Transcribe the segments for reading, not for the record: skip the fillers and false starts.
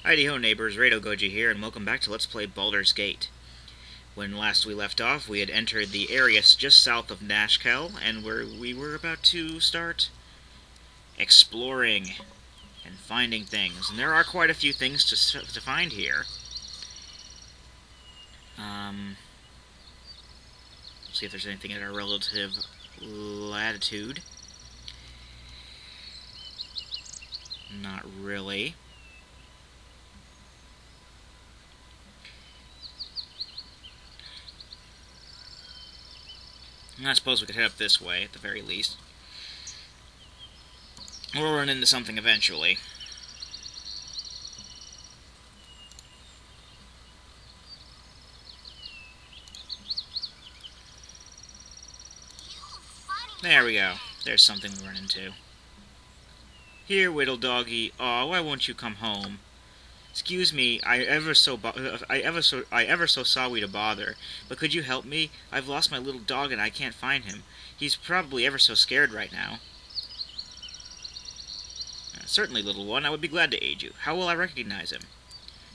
Heidi-ho neighbors, Goji here, and welcome back to Let's Play Baldur's Gate. When last we left off, we had entered the area just south of Nashkel, and we were about to start exploring and finding things. And there are quite a few things to find here. Let's see if there's anything at our relative latitude. Not really. I suppose we could head up this way, at the very least. We'll run into something eventually. There we go. There's something we run into. Here, little doggy. Aw, why won't you come home? Excuse me, I ever so sorry to bother, but could you help me? I've lost my little dog and I can't find him. He's probably ever so scared right now. Certainly, little one, I would be glad to aid you. How will I recognize him?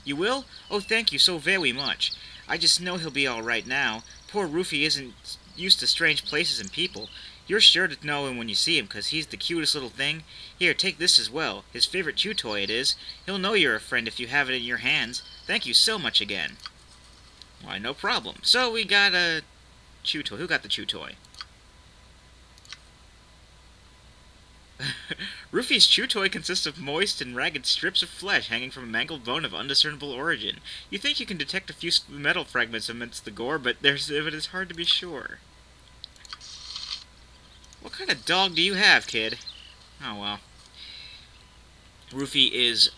You will? Oh, thank you so very much. I just know he'll be all right now. Poor Rufy isn't used to strange places and people. You're sure to know him when you see him, 'cause he's the cutest little thing. Here, take this as well. His favorite chew toy it is. He'll know you're a friend if you have it in your hands. Thank you so much again. Why, no problem. So we got a chew toy. Who got the chew toy? Rufy's chew toy consists of moist and ragged strips of flesh hanging from a mangled bone of undiscernible origin. You think you can detect a few metal fragments amidst the gore, but it is hard to be sure. What kind of dog do you have, kid? Oh, well. Rufy is,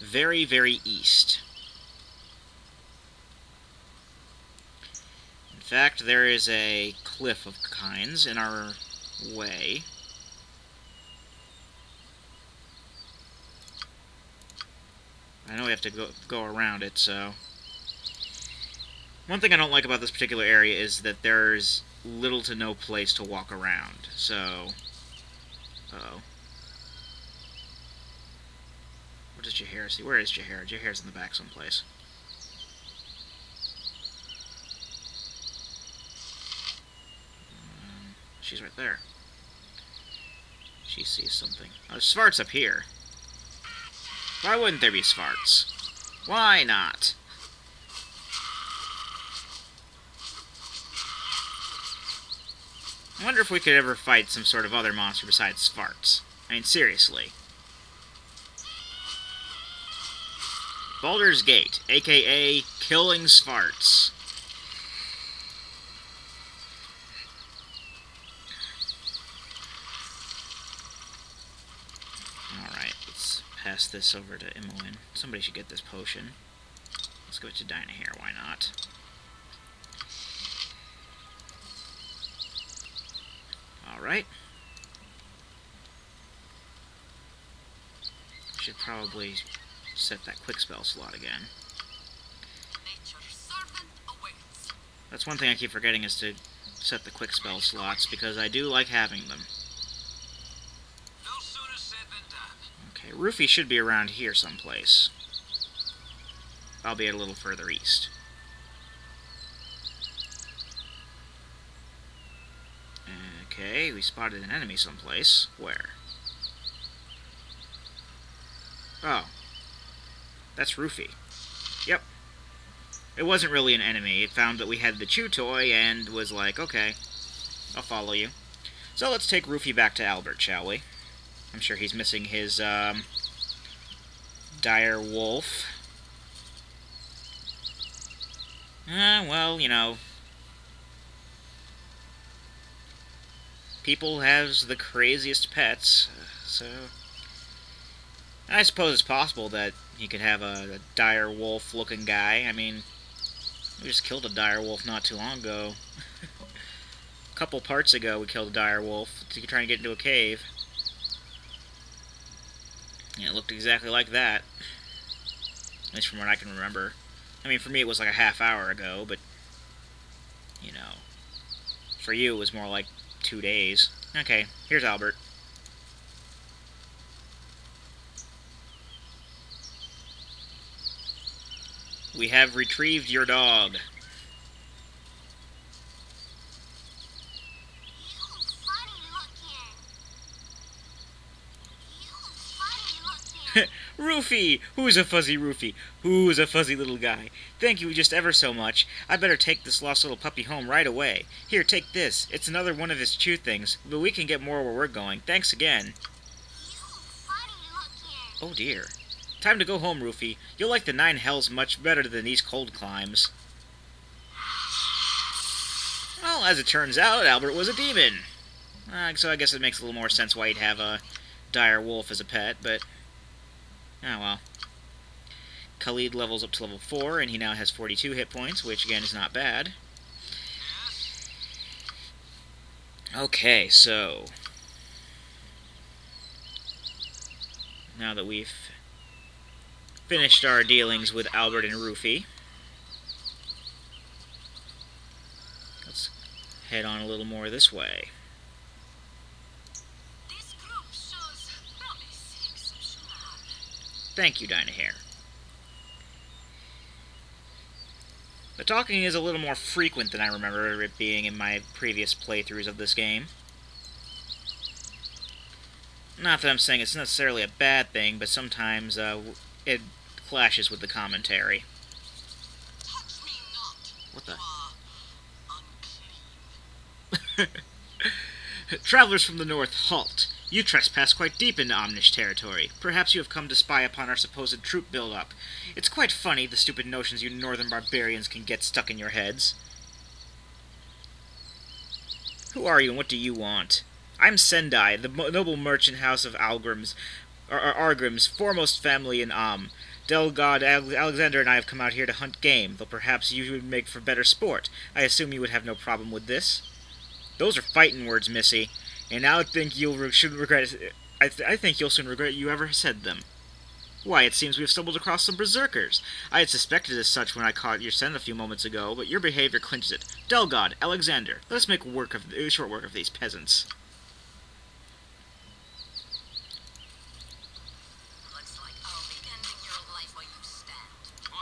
very, very east. In fact, there is a cliff of kinds in our way. I know we have to go around it, so... One thing I don't like about this particular area is that there's little to no place to walk around, so... Uh-oh. What does Jahara see? Where is Jahara? Jahara's in the back someplace. She's right there. She sees something. Oh, there's Svarts up here. Why wouldn't there be Svarts? Why not? I wonder if we could ever fight some sort of other monster besides Svarts. I mean, seriously. Baldur's Gate, aka Killing Svarts. Alright, let's pass this over to Imoen. Somebody should get this potion. Let's go to Dinah here, why not? Alright. Should probably set that quick spell slot again. That's one thing I keep forgetting is to set the quick spell slots, because I do like having them. Okay, Rufy should be around here someplace. Albeit a little further east. Okay, we spotted an enemy someplace. Where? Oh. That's Rufy. Yep. It wasn't really an enemy. It found that we had the chew toy and was like, okay, I'll follow you. So let's take Rufy back to Albert, shall we? I'm sure he's missing his, dire wolf. Well, you know... People has the craziest pets, so... I suppose it's possible that you could have a dire wolf-looking guy. I mean, we just killed a dire wolf not too long ago. A couple parts ago, we killed a dire wolf to try and get into a cave. And it looked exactly like that. At least from what I can remember. I mean, for me it was like a half hour ago, but... You know... For you, it was more like 2 days. Okay, here's Albert. We have retrieved your dog. Roofy! Who's a fuzzy Roofy? Who's a fuzzy little guy? Thank you just ever so much. I better take this lost little puppy home right away. Here, take this. It's another one of his chew things, but we can get more where we're going. Thanks again. Oh dear. Time to go home, Roofy. You'll like the 9 hells much better than these cold climes. Well, as it turns out, Albert was a demon. So I guess it makes a little more sense why he'd have a dire wolf as a pet, but... oh well. Khalid levels up to level 4, and he now has 42 hit points, which again is not bad. Okay, so... now that we've finished our dealings with Albert and Roofy, let's head on a little more this way. Thank you, Dynahair. The talking is a little more frequent than I remember it being in my previous playthroughs of this game. Not that I'm saying it's necessarily a bad thing, but sometimes it clashes with the commentary. What the? Travelers from the north, halt! You trespass quite deep into Omnish territory. Perhaps you have come to spy upon our supposed troop build-up. It's quite funny, the stupid notions you northern barbarians can get stuck in your heads. Who are you and what do you want? I'm Sendai, the noble merchant house of Argrim's foremost family in Delgod, Alexander and I have come out here to hunt game, though perhaps you would make for better sport. I assume you would have no problem with this. Those are fighting words, Missy, and I think you'll soon regret it. I think you'll soon regret you ever said them. Why, it seems we've stumbled across some berserkers. I had suspected as such when I caught your scent a few moments ago, but your behavior clinches it. Delgod, Alexander, let us make short work of these peasants.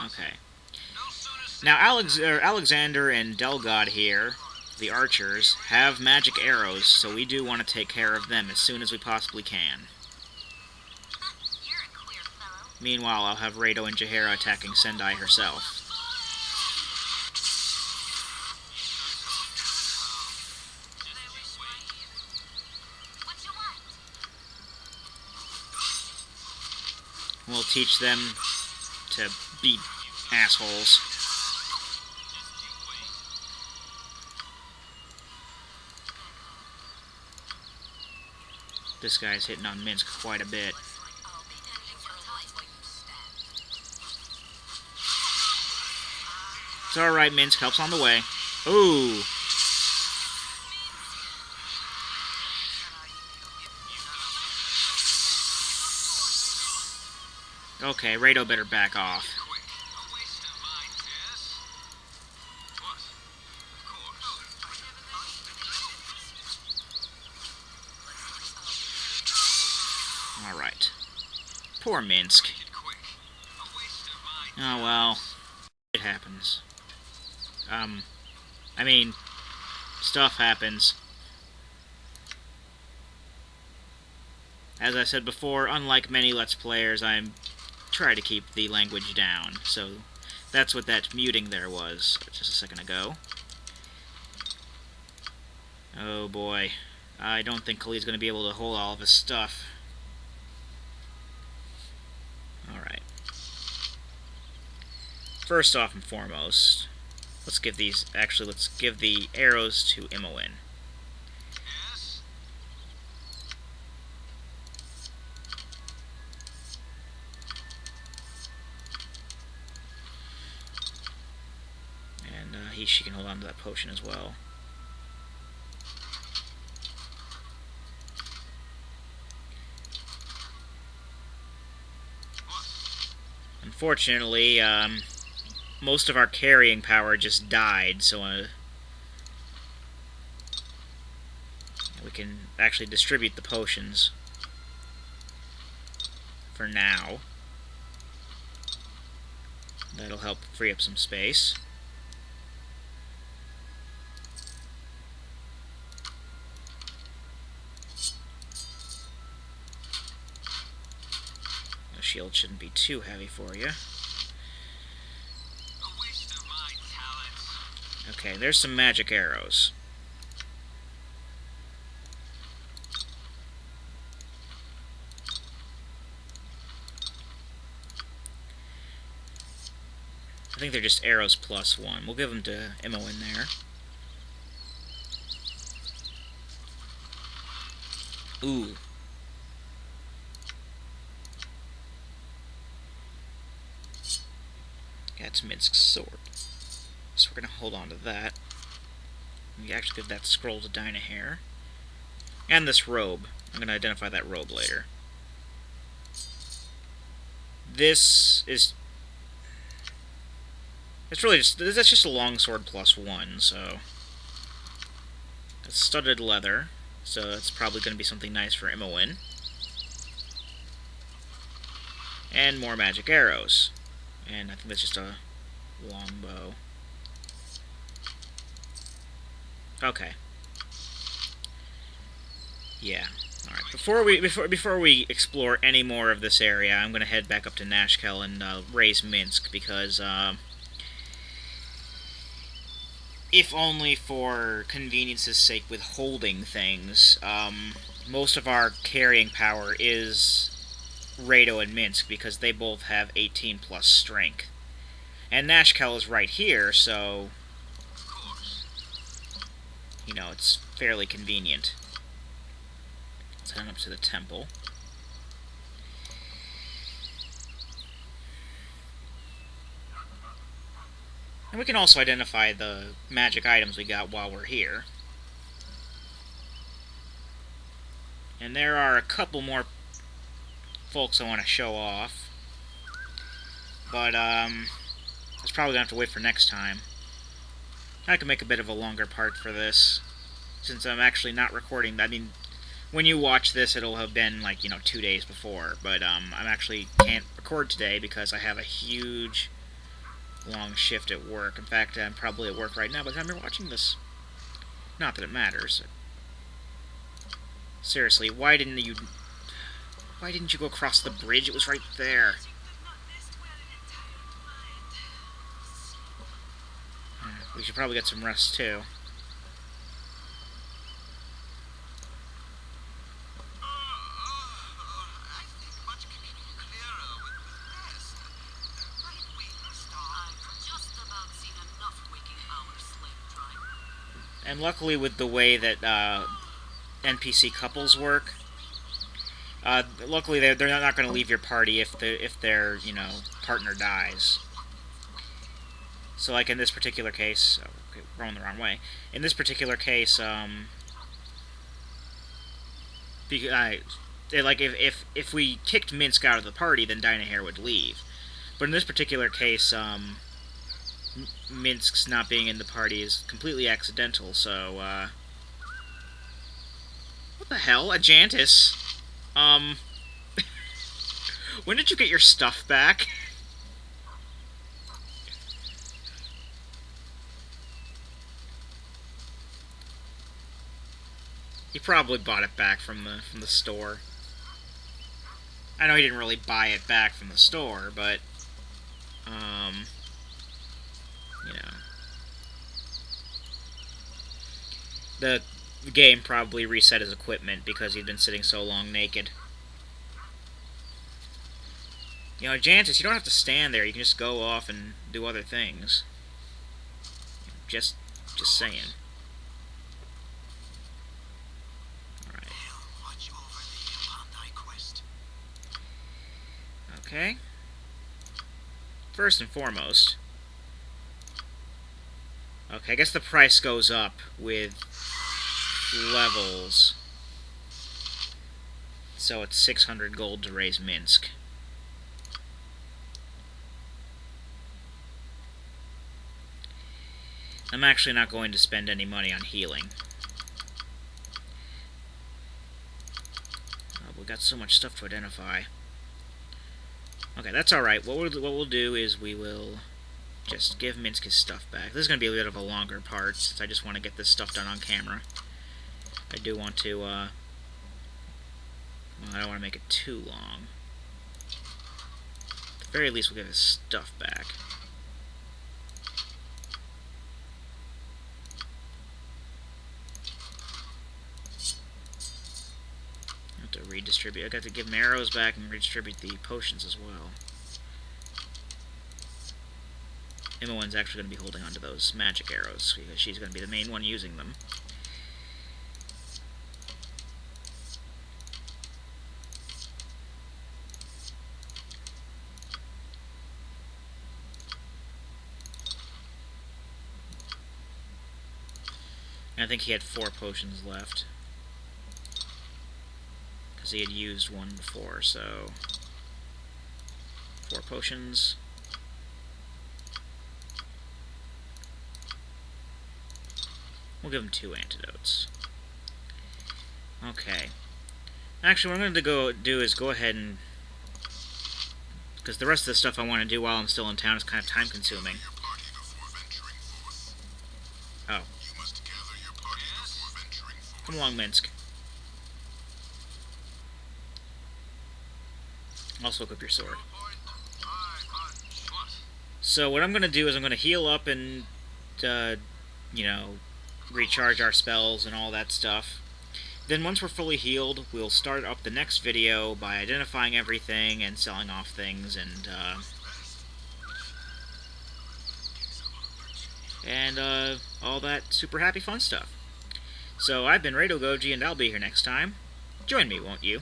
Okay. Now, Alexander and Delgod here, the archers, have magic arrows, so we do want to take care of them as soon as we possibly can. Meanwhile, I'll have Rado and Jaheira attacking Sendai herself. We'll teach them to beat assholes. This guy's hitting on Minsk quite a bit. It's alright, Minsk. Help's on the way. Ooh! Okay, Rado better back off. Alright. Poor Minsk. Oh well. It happens. I mean, stuff happens. As I said before, unlike many Let's Players, I try to keep the language down, so that's what that muting there was just a second ago. Oh boy. I don't think Khalid's going to be able to hold all of his stuff. Alright. First off and foremost, let's give the arrows to Imoen. And she can hold on to that potion as well. Unfortunately, most of our carrying power just died, so we can actually distribute the potions for now. That'll help free up some space. The shield shouldn't be too heavy for you. Okay, there's some magic arrows. I think they're just arrows plus 1. We'll give them to Immo in there. Ooh. That's Minsk's sword. So we're going to hold on to that. We actually give that scroll to Dynahair. And this robe. I'm going to identify that robe later. This is... It's really just... That's just a longsword plus 1, so... It's studded leather, so that's probably going to be something nice for Imoen. And more magic arrows. And I think that's just a longbow. Okay. Yeah. All right. Before we explore any more of this area, I'm going to head back up to Nashkel and raise Minsk because, if only for convenience's sake with holding things, most of our carrying power is Rado and Minsk because they both have 18 plus strength, and Nashkel is right here, so you know it's fairly convenient. Let's head up to the temple. And we can also identify the magic items we got while we're here. And there are a couple more folks I want to show off. But, that's probably going to have to wait for next time. I can make a bit of a longer part for this, since I'm actually not recording. I mean, when you watch this, it'll have been, like, 2 days before. But, I actually can't record today because I have a huge, long shift at work. In fact, I'm probably at work right now by the time you're watching this. Not that it matters. Seriously, why didn't you go across the bridge? It was right there. We should probably get some rest, too. And luckily, with the way that NPC couples work, luckily they're not going to leave your party if their partner dies. So, like in this particular case, okay, we're going the wrong way. In this particular case, if we kicked Minsk out of the party, then Dynahair would leave. But in this particular case, Minsk's not being in the party is completely accidental, so, what the hell? Ajantis? When did you get your stuff back? He probably bought it back from the store. I know he didn't really buy it back from the store, but, the game probably reset his equipment because he'd been sitting so long naked. Jantis, you don't have to stand there. You can just go off and do other things. Just saying. Alright. Okay. First and foremost... Okay, I guess the price goes up with levels. So it's 600 gold to raise Minsk. I'm actually not going to spend any money on healing. Oh, we've got so much stuff to identify. Okay, that's alright. What we'll do is we will just give Minsk his stuff back. This is going to be a bit of a longer part, since I just want to get this stuff done on camera. I do want to, well, I don't want to make it too long. At the very least, we'll give his stuff back. I have to redistribute. I got to give him arrows back and redistribute the potions as well. Imowen's actually going to be holding onto those magic arrows, because she's going to be the main one using them. And I think he had 4 potions left, because he had used one before, so 4 potions. We'll give him 2 antidotes. Okay. Actually, what I'm going to do is go ahead and... because the rest of the stuff I want to do while I'm still in town is kind of time-consuming. Oh. Come along, Minsk. Also, look up your sword. So what I'm going to do is I'm going to heal up and, you know, recharge our spells and all that stuff. Then once we're fully healed, we'll start up the next video by identifying everything and selling off things and all that super happy fun stuff. So I've been Radio Goji, and I'll be here next time. Join me, won't you?